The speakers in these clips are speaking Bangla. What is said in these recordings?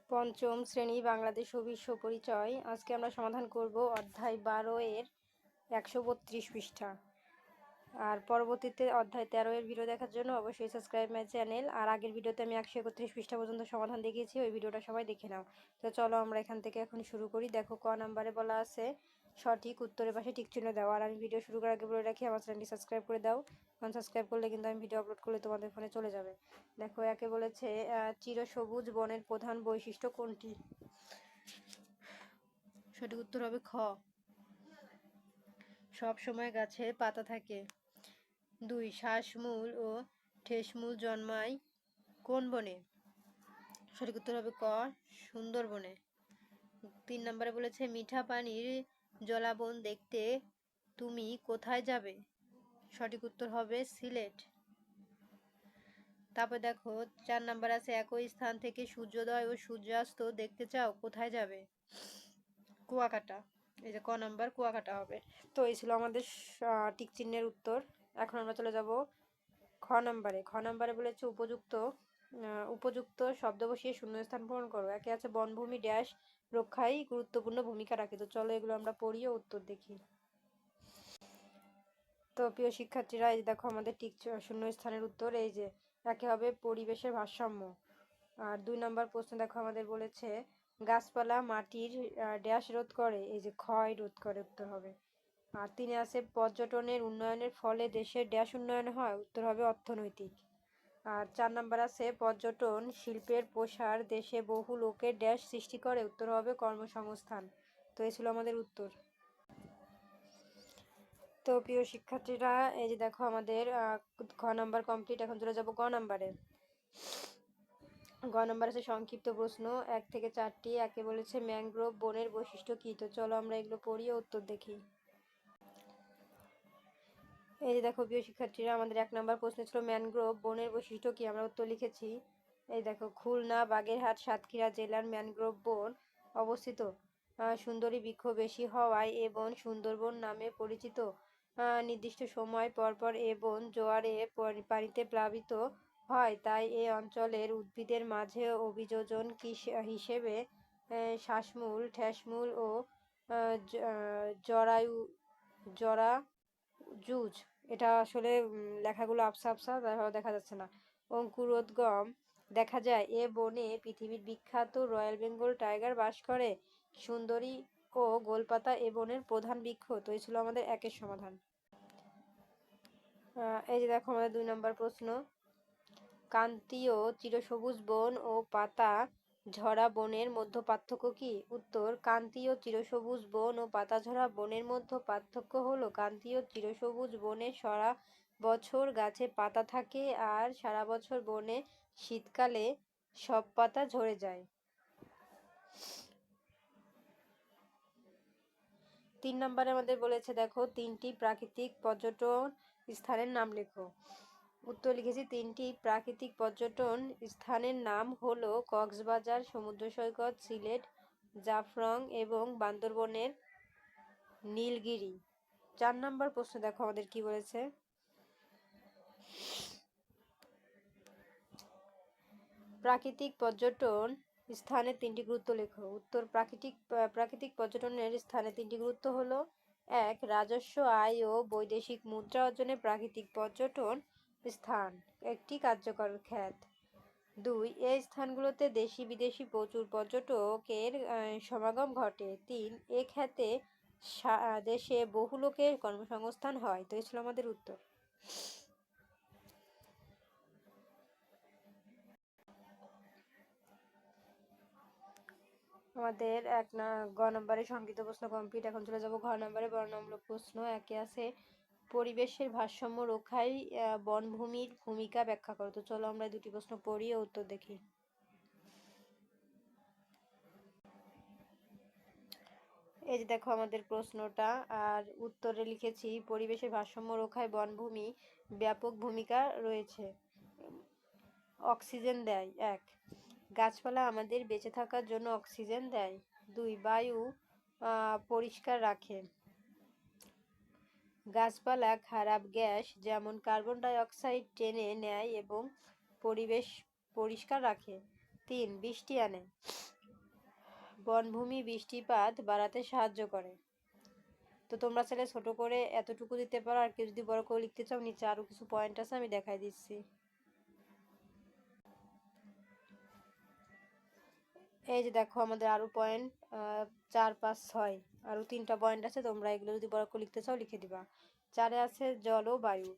পঞ্চম শ্রেণী বাংলাদেশ ও বিশ্ব পরিচয়। আজকে আমরা সমাধান করব অধ্যায় 12 এর 132 পৃষ্ঠা। আর পরবর্তীতে অধ্যায় 13 এর ভিডিও দেখার জন্য অবশ্যই সাবস্ক্রাইব মাই চ্যানেল। আর আগের ভিডিওতে আমি 131 পৃষ্ঠা পর্যন্ত সমাধান দেখিয়েছি, ওই ভিডিওটা সবাই দেখে নাও। তো চলো আমরা এখান থেকে এখন শুরু করি। দেখো ক নাম্বারে বলা আছে সঠিক উত্তরের পাশে টিক চিহ্ন দাও। আর আমি ভিডিও শুরু করার আগে বলে রাখি, আমার চ্যানেলটি সাবস্ক্রাইব করে দাও, কারণ সাবস্ক্রাইব করলে কিন্তু আমি ভিডিও আপলোড করলে তোমাদের ফোনে চলে যাবে। দেখো একে বলেছে চিরসবুজ বনের প্রধান বৈশিষ্ট্য কোনটি? সঠিক উত্তর হবে খ, সব সময় গাছে পাতা থাকে। 2 শ্বাসমূল ও ঠেসমূল জন্মায় কোন বনে? সঠিক উত্তর হবে ক, সুন্দরবনে। 3 নম্বরে বলেছে মিঠা পানির জলাবন দেখতে তুমি কোথায় যাবে? সঠিক উত্তর হবে সিলেট। তারপর দেখো 4 নাম্বার আছে একই স্থান থেকে সূর্যোদয় ও সূর্যাস্ত দেখতে চাও কোথায় যাবে? কুয়াকাটা। এই যে ক নাম্বার কুয়াকাটা হবে। তো এই ছিল আমাদের টিক চিহ্নের উত্তর। এখন আমরা চলে যাব খ নাম্বারে। খ নাম্বারে বলেছে উপযুক্ত শব্দ বসিয়ে শূন্যস্থান পূরণ করো। একে আছে বনভূমি ড্যাশ রক্ষায় গুরুত্বপূর্ণ ভূমিকা রাখে। তো চলো এগুলো আমরা পড়ি ও উত্তর দেখি। তো প্রিয় শিক্ষার্থীরা, এই দেখো আমাদের টিক শূন্যস্থানের উত্তর এই যে একে হবে পরিবেশের ভারসাম্য। আর 2 নম্বর প্রশ্ন দেখো আমাদের বলেছে গাছপালা মাটির ড্যাশ রোধ করে, এই যে ক্ষয় রোধ করে, উত্তর হবে। আর 3 আছে পর্যটনের উন্নয়নের ফলে দেশের ড্যাশ উন্নয়ন হয়, উত্তর হবে অর্থনৈতিক। আর 4 নাম্বার আছে পর্যটন শিল্পের প্রসার দেশে বহু লোকের ড্যাশ সৃষ্টি করে, উত্তর হবে কর্মসংস্থান। তো এই ছিল আমাদের উত্তর। তো প্রিয় শিক্ষার্থীরা, এই যে দেখো আমাদের খ নাম্বার কমপ্লিট। এখন চলে যাব গ নাম্বারে। গ নাম্বার আছে সংক্ষিপ্ত প্রশ্ন 1 থেকে 4টি। একে বলেছে ম্যানগ্রোভ বনের বৈশিষ্ট্য কি? তো চলো আমরা এগুলো পড়ি ও উত্তর দেখি। এই যে দেখো প্রিয় শিক্ষার্থীরা, আমাদের 1 নাম্বার প্রশ্ন ছিল ম্যানগ্রোভ বনের বৈশিষ্ট্য কি? আমরা উত্তর লিখেছি। এই দেখো খুলনা বাগেরহাট সাতক্ষীরা জেলার ম্যানগ্রোভ বন অবস্থিত। সুন্দরী বৃক্ষ বেশি হওয়ায় এ বন সুন্দরবন নামে পরিচিত। নির্দিষ্ট সময় পরপর এ বন জোয়ারে পানিতে প্লাবিত হয়, তাই এ অঞ্চলের উদ্ভিদের মাঝে অভিযোজন হিসেবে শ্বাসমূল ঠেসমূল ও জরায়ুজ, এটা আসলে লেখাগুলো আবছা আবছা দেখা যাচ্ছে না, অঙ্কুরোদ্গম দেখা যায়। এ বনে পৃথিবীর বিখ্যাত রয়্যাল বেঙ্গল টাইগার বাস করে। সুন্দরী ও গোলপাতা এ বনের প্রধান বৃক্ষ। তো এই ছিল আমাদের 1-এর সমাধান। এই যে দেখো আমাদের 2 নম্বর প্রশ্ন ক্রান্তীয় চিরসবুজ বন ও পাতা ঝরা বনের মধ্যে পার্থক্য কি? উত্তর ক্রান্তীয় চিরসবুজ বন ও পাতাঝরা বনের মধ্যে পার্থক্য হলো ক্রান্তীয় চিরসবুজ বনে সারা বছর গাছে পাতা থাকে, আর সারা বছর বনে শীতকালে সব পাতা ঝরে যায়। 3 নম্বরে আমাদের বলেছে দেখো 3টি প্রাকৃতিক পর্যটন স্থানের নাম লেখো। উত্তর লিখেছি 3টি প্রাকৃতিক পর্যটন স্থানের নাম হলো কক্সবাজার সমুদ্র সৈকত, সিলেট জাফলং এবং বান্দরবনের নীলগিরি। 4 নম্বর প্রশ্ন দেখো আমাদের কি বলেছে প্রাকৃতিক পর্যটন স্থানের 3টি গুরুত্ব লেখো। উত্তর প্রাকৃতিক পর্যটনের স্থানে 3টি গুরুত্ব হলো 1 রাজস্ব আয় ও বৈদেশিক মুদ্রা অর্জনে প্রাকৃতিক পর্যটন স্থান একটি কার্যকর খাত। 2 এই স্থানগুলোতে দেশি বিদেশি প্রচুর পর্যটকের সমাগম ঘটে। 3 এ খাতে দেশে বহু লোকের কর্মসংস্থান হয়। তো এই ছিল আমাদের উত্তর। আমাদের গ নম্বরে সংক্ষিপ্ত প্রশ্ন কমপ্লিট। এখন চলে যাব ঘ নম্বরে বর্ণনামূলক প্রশ্ন। একে আছে পরিবেশের ভারসাম্য রক্ষায় বনভূমির ভূমিকা ব্যাখ্যা করো। তো চলো আমরা 2টি প্রশ্ন পড়ি ও উত্তর দেখি। এই যে দেখো আমাদের প্রশ্নটা, আর উত্তরে লিখেছি পরিবেশের ভারসাম্য রক্ষায় বনভূমি ব্যাপক ভূমিকা রয়েছে। অক্সিজেন দেয় 1 গাছপালা আমাদের বেঁচে থাকার জন্য অক্সিজেন দেয়। 2 বায়ু পরিষ্কার রাখে। গাছপালা খারাপ গ্যাস যেমন কার্বন ডাই অক্সাইড টেনে নেয় এবং পরিবেশ পরিষ্কার রাখে। 3 বৃষ্টি আনে। বনভূমি বৃষ্টিপাত বাড়াতে সাহায্য করে। তো তোমরা চাইলে ছোট করে এতটুকু দিতে পারো, আর কেউ যদি বড় করে লিখতে চাও নিচে আরো কিছু পয়েন্ট আছে, আমি দেখাই দিচ্ছি। এই যে দেখো আমাদের আরো পয়েন্ট 4, 5, 6 আরো 3টা পয়েন্ট আছে, তোমরা এগুলো যদি বড় করে লিখতে চাও লিখে দিবা। 4-এ আছে জলবায়ু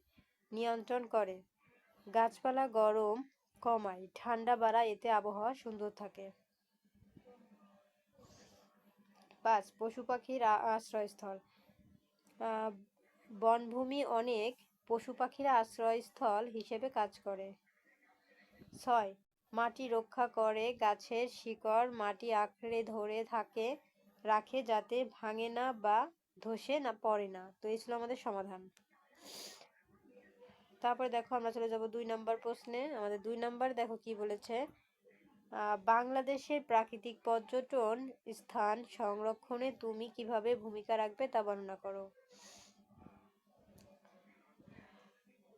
নিয়ন্ত্রণ করে, গাছপালা গরম কমায়, ঠান্ডা বাড়ায়, এতে আবহাওয়া সুন্দর থাকে। 5 পশু পাখির আশ্রয়স্থল, বনভূমি অনেক পশু পাখির আশ্রয়স্থল হিসেবে কাজ করে। 6 মাটি রক্ষা করে, গাছের শিকড় মাটি আঁকড়ে ধরে রাখে যাতে ভাঙে না বা ধসে না পড়ে না। তো এই ছিল আমাদের সমাধান। তারপরে দেখো আমরা চলে যাব 2 নম্বর প্রশ্নে। আমাদের 2 নম্বর দেখো কি বলেছে, বাংলাদেশের প্রাকৃতিক পর্যটন স্থান সংরক্ষণে তুমি কিভাবে ভূমিকা রাখবে তা বর্ণনা করো।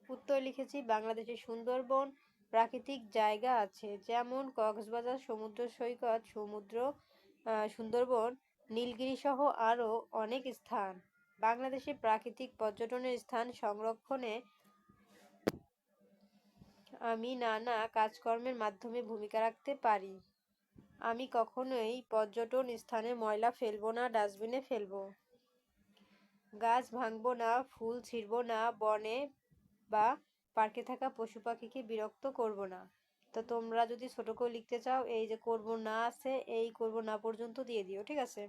উত্তর লিখেছি, বাংলাদেশের সুন্দরবন প্রাকৃতিক জায়গা আছে, যেমন কক্সবাজার সমুদ্র সৈকত, সুন্দরবন, নীলগিরি সহ আরও অনেক স্থান। বাংলাদেশের প্রাকৃতিক পর্যটনের স্থান সংরক্ষণে আমি নানা কাজকর্মের মাধ্যমে ভূমিকা রাখতে পারি। আমি কখনোই পর্যটন স্থানে ময়লা ফেলবো না, ডাস্টবিনে ফেলবো। গাছ ভাঙবো না, ফুল ছিঁড়বো না, বনে বা পার্কে থাকা পশু পাখিকে বিরক্ত করব না। তো তোমরা যদি ছোট করে লিখতে চাও, এই যে করব না আছে, এই করব না পর্যন্ত দিয়ে দিও, ঠিক আছে।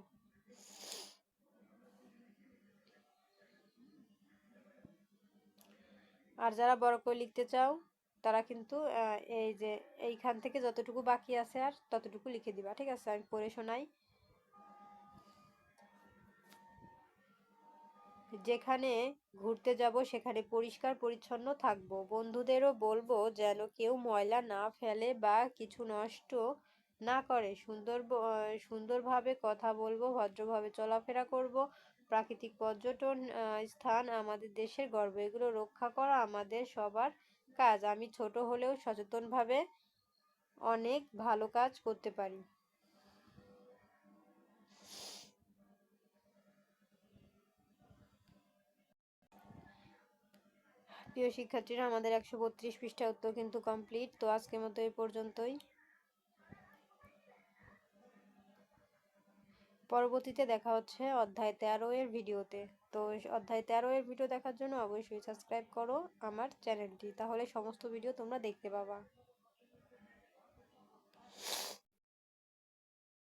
আর যারা বড় করে লিখতে চাও তারা কিন্তু এই যে এইখান থেকে যতটুকু বাকি আছে আর ততটুকু লিখে দিবা, ঠিক আছে। আমি পড়ে শোনাই। যেখানে ঘুরতে যাব সেখানে পরিষ্কার পরিচ্ছন্ন থাকবো, বন্ধুদেরও বলবো যেন কেউ ময়লা না ফেলে বা কিছু নষ্ট না করে, সুন্দরভাবে কথা বলবো, ভদ্রভাবে চলাফেরা করব। প্রাকৃতিক পর্যটন স্থান আমাদের দেশের গর্ব, এগুলো রক্ষা করা আমাদের সবার কাজ। আমি ছোট হলেও সচেতনভাবে অনেক ভালো কাজ করতে পারি। প্রিয় শিক্ষার্থীরা, আমাদের 132 পৃষ্ঠা উত্তর কিন্তু কমপ্লিট। তো আজকের মতো এই পর্যন্তই। পরবর্তীতে দেখা হচ্ছে অধ্যায় 13 এর ভিডিওতে। তো অধ্যায় 13 এর ভিডিও দেখার জন্য অবশ্যই সাবস্ক্রাইব করো আমার চ্যানেলটি, তাহলে সমস্ত ভিডিও তোমরা দেখতে পাবা।